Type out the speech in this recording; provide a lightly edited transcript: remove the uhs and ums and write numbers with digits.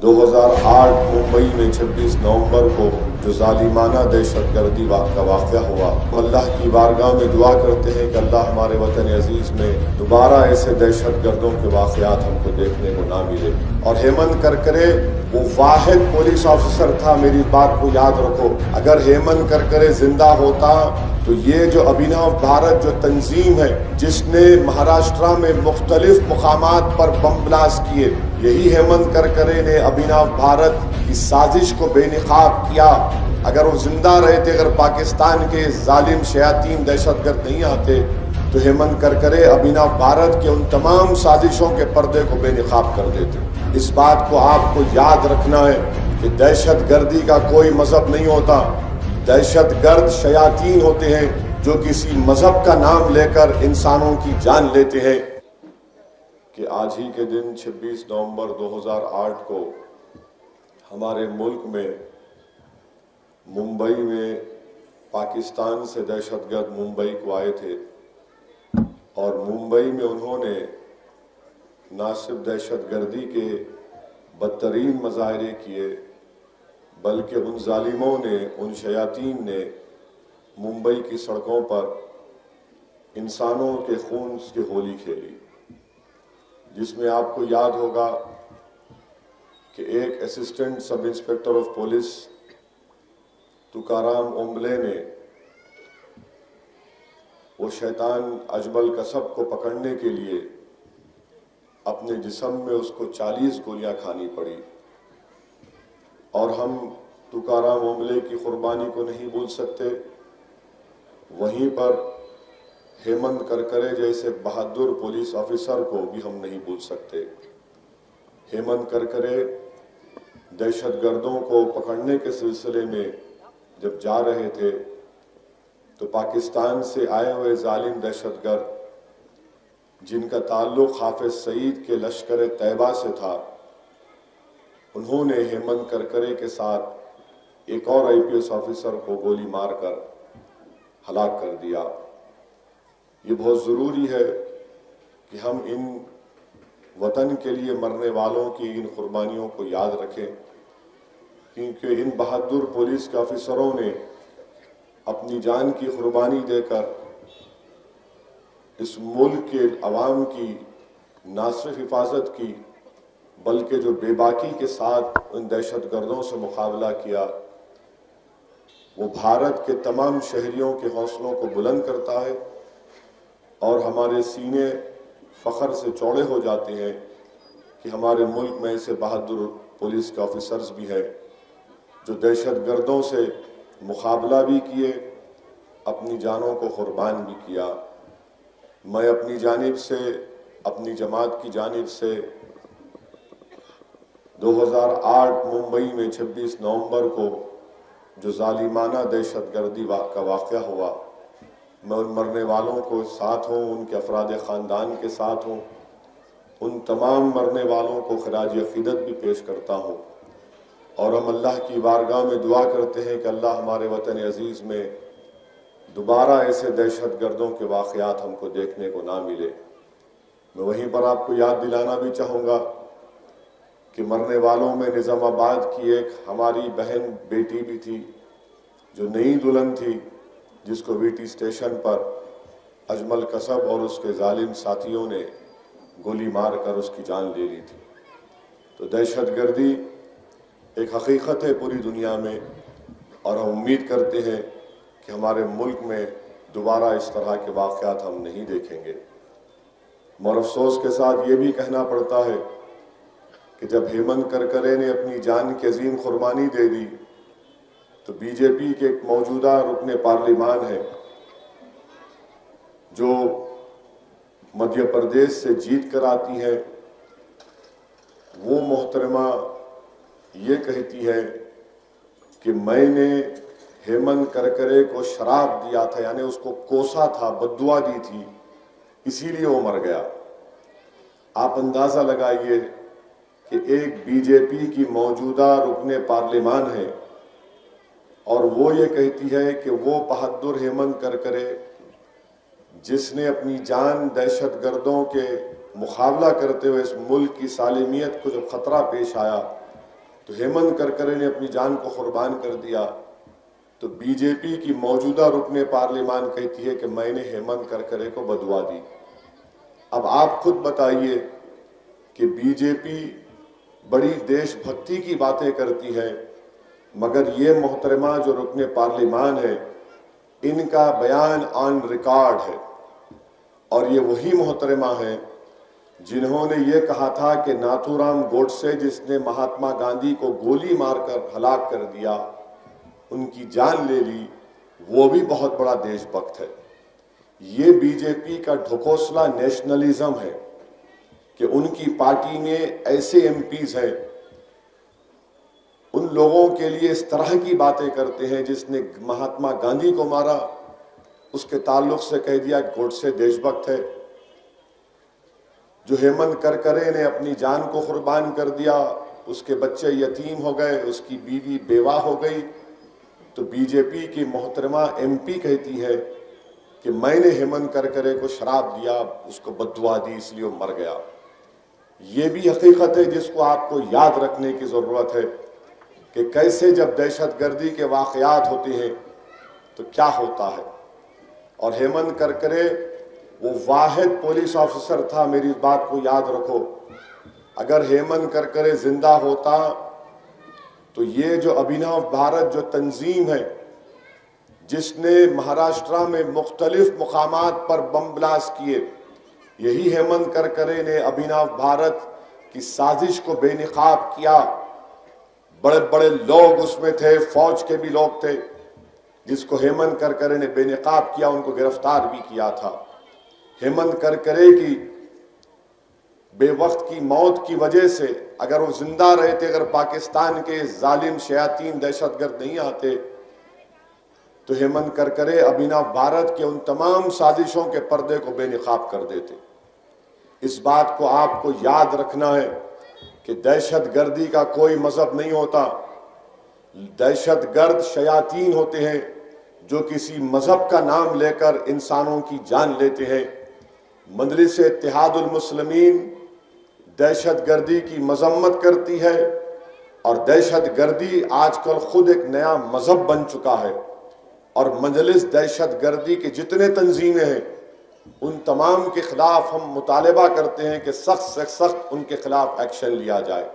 2008 ممبئی میں 26 نومبر کو جو ظالمانہ دہشت گردی کا واقعہ ہوا، اللہ کی بارگاہ میں دعا کرتے ہیں کہ اللہ ہمارے وطن عزیز میں دوبارہ ایسے دہشت گردوں کے واقعات ہم کو دیکھنے کو نہ ملے۔ اور ہیمنت کرکرے وہ واحد پولیس آفیسر تھا، میری بات کو یاد رکھو، اگر ہیمنت کرکرے زندہ ہوتا تو یہ جو ابھینو بھارت جو تنظیم ہے جس نے مہاراشٹرا میں مختلف مقامات پر بم بلاسٹ کیے، یہی ہیمنت کرکرے نے ابھینو بھارت کی سازش کو بے نقاب کیا۔ اگر وہ زندہ رہتے، اگر پاکستان کے ظالم شیاطین دہشت گرد نہیں آتے تو ہیمنت کرکرے ابھینو بھارت کے ان تمام سازشوں کے پردے کو بے نقاب کر دیتے۔ اس بات کو آپ کو یاد رکھنا ہے کہ دہشت گردی کا کوئی مذہب نہیں ہوتا، دہشت گرد شیاطین ہوتے ہیں جو کسی مذہب کا نام لے کر انسانوں کی جان لیتے ہیں۔ کہ آج ہی کے دن 26 نومبر 2008 کو ہمارے ملک میں ممبئی میں پاکستان سے دہشت گرد ممبئی کو آئے تھے، اور ممبئی میں انہوں نے نہ صرف دہشت گردی کے بدترین مظاہرے کیے، بلکہ ان ظالموں نے، ان شیاطین نے ممبئی کی سڑکوں پر انسانوں کے خون کی ہولی کھیلی، جس میں آپ کو یاد ہوگا کہ ایک assistant sub inspector of police Tukaram Omble نے وہ شیطان اجمل کسب کو پکڑنے کے لیے اپنے جسم میں اس کو 40 گولیاں کھانی پڑی، اور ہم تکارام اومبلے کی قربانی کو نہیں بھول سکتے۔ وہیں پر ہیمنت کرکرے جیسے بہادر پولیس آفیسر کو بھی ہم نہیں بھول سکتے۔ ہیمنت کرکرے دہشت گردوں کو پکڑنے کے سلسلے میں جب جا رہے تھے تو پاکستان سے آئے ہوئے ظالم دہشت گرد جن کا تعلق حافظ سعید کے لشکر طیبہ سے تھا، انہوں نے ہیمنت کرکرے کے ساتھ ایک اور آئی پی ایس آفیسر کو گولی مار کر ہلاک کر دیا۔ یہ بہت ضروری ہے کہ ہم ان وطن کے لیے مرنے والوں کی ان قربانیوں کو یاد رکھیں، کیونکہ ان بہادر پولیس کے آفیسروں نے اپنی جان کی قربانی دے کر اس ملک کے عوام کی نہ صرف حفاظت کی، بلکہ جو بے باکی کے ساتھ ان دہشت گردوں سے مقابلہ کیا، وہ بھارت کے تمام شہریوں کے حوصلوں کو بلند کرتا ہے، اور ہمارے سینے فخر سے چوڑے ہو جاتے ہیں کہ ہمارے ملک میں ایسے بہادر پولیس کے آفیسرز بھی ہیں جو دہشت گردوں سے مقابلہ بھی کیے، اپنی جانوں کو قربان بھی کیا۔ میں اپنی جانب سے، اپنی جماعت کی جانب سے 2008 ممبئی میں 26 نومبر کو جو ظالمانہ دہشت گردی کا واقعہ ہوا، میں ان مرنے والوں کو ساتھ ہوں، ان کے افراد خاندان کے ساتھ ہوں، ان تمام مرنے والوں کو خراج عقیدت بھی پیش کرتا ہوں، اور ہم اللہ کی بارگاہ میں دعا کرتے ہیں کہ اللہ ہمارے وطن عزیز میں دوبارہ ایسے دہشت گردوں کے واقعات ہم کو دیکھنے کو نہ ملے۔ میں وہیں پر آپ کو یاد دلانا بھی چاہوں گا کہ مرنے والوں میں نظام آباد کی ایک ہماری بہن بیٹی بھی تھی جو نئی دلہن تھی، جس کو وی ٹی اسٹیشن پر اجمل کسب اور اس کے ظالم ساتھیوں نے گولی مار کر اس کی جان لے لی تھی۔ تو دہشت گردی ایک حقیقت ہے پوری دنیا میں، اور ہم امید کرتے ہیں کہ ہمارے ملک میں دوبارہ اس طرح کے واقعات ہم نہیں دیکھیں گے۔ اور افسوس کے ساتھ یہ بھی کہنا پڑتا ہے کہ جب ہیمنت کرکرے نے اپنی جان کی عظیم قربانی دے دی تو بی جے پی کے ایک موجودہ رکن پارلیمان ہے جو مدھیہ پردیش سے جیت کر آتی ہے، وہ محترمہ یہ کہتی ہے کہ میں نے ہیمنت کرکرے کو شراب دیا تھا، یعنی اس کو کوسا تھا، بددعا دی تھی، اسی لیے وہ مر گیا۔ آپ اندازہ لگائیے کہ ایک بی جے پی کی موجودہ رکن پارلیمان ہے اور وہ یہ کہتی ہے کہ وہ بہادر ہیمنت کرکرے جس نے اپنی جان دہشت گردوں کے مقابلہ کرتے ہوئے اس ملک کی سالمیت کو جب خطرہ پیش آیا تو ہیمنت کرکرے نے اپنی جان کو قربان کر دیا، تو بی جے پی کی موجودہ رکن پارلیمان کہتی ہے کہ میں نے ہیمنت کرکرے کو بدوا دی۔ اب آپ خود بتائیے کہ بی جے پی بڑی دیش بھکتی کی باتیں کرتی ہے، مگر یہ محترمہ جو رکن پارلیمان ہے، ان کا بیان آن ریکارڈ ہے، اور یہ وہی محترمہ ہیں جنہوں نے یہ کہا تھا کہ ناتھو رام گوڈسے جس نے مہاتما گاندھی کو گولی مار کر ہلاک کر دیا، ان کی جان لے لی، وہ بھی بہت بڑا دیش بھکت ہے۔ یہ بی جے پی کا ڈھکوسلا نیشنلزم ہے کہ ان کی پارٹی میں ایسے ایم پیز ہیں، ان لوگوں کے لیے اس طرح کی باتیں کرتے ہیں، جس نے مہاتما گاندھی کو مارا اس کے تعلق سے کہہ دیا کہ گوڈسے دیش بھکت ہے۔ جو ہیمنت کرکرے نے اپنی جان کو قربان کر دیا، اس کے بچے یتیم ہو گئے، اس کی بیوی بیوہ ہو گئی، تو بی جے پی کی محترمہ ایم پی کہتی ہے کہ میں نے ہیمنت کرکرے کو شراب دیا، اس کو بددعا دی، اس لیے وہ مر گیا۔ یہ بھی حقیقت ہے جس کو آپ کو یاد رکھنے کی ضرورت ہے کہ کیسے جب دہشت گردی کے واقعات ہوتے ہیں تو کیا ہوتا ہے۔ اور ہیمنت کرکرے وہ واحد پولیس آفیسر تھا، میری اس بات کو یاد رکھو۔ اگر ہیمنت کرکرے زندہ ہوتا تو یہ جو ابھینو بھارت جو تنظیم ہے جس نے مہاراشٹرا میں مختلف مقامات پر بم بلاسٹ کیے، یہی ہیمنت کرکرے نے ابھینو بھارت کی سازش کو بے نقاب کیا۔ بڑے بڑے لوگ اس میں تھے، فوج کے بھی لوگ تھے، جس کو ہیمنت کرکرے نے بے نقاب کیا، ان کو گرفتار بھی کیا تھا۔ ہیمنت کرکرے کی بے وقت کی موت کی وجہ سے اگر وہ زندہ رہتے، اگر پاکستان کے ظالم شیاطین دہشت گرد نہیں آتے تو ہیمنت کرکرے ابھینو بھارت کے ان تمام سازشوں کے پردے کو بے نقاب کر دیتے۔ اس بات کو آپ کو یاد رکھنا ہے کہ دہشت گردی کا کوئی مذہب نہیں ہوتا۔ دہشت گرد شیاطین ہوتے ہیں جو کسی مذہب کا نام لے کر انسانوں کی جان لیتے ہیں۔ مجلس اتحاد المسلمین دہشت گردی کی مذمت کرتی ہے، اور دہشت گردی آج کل خود ایک نیا مذہب بن چکا ہے، اور مجلس دہشت گردی کے جتنے تنظیمیں ہیں ان تمام کے خلاف ہم مطالبہ کرتے ہیں کہ سخت سے سخت ان کے خلاف ایکشن لیا جائے۔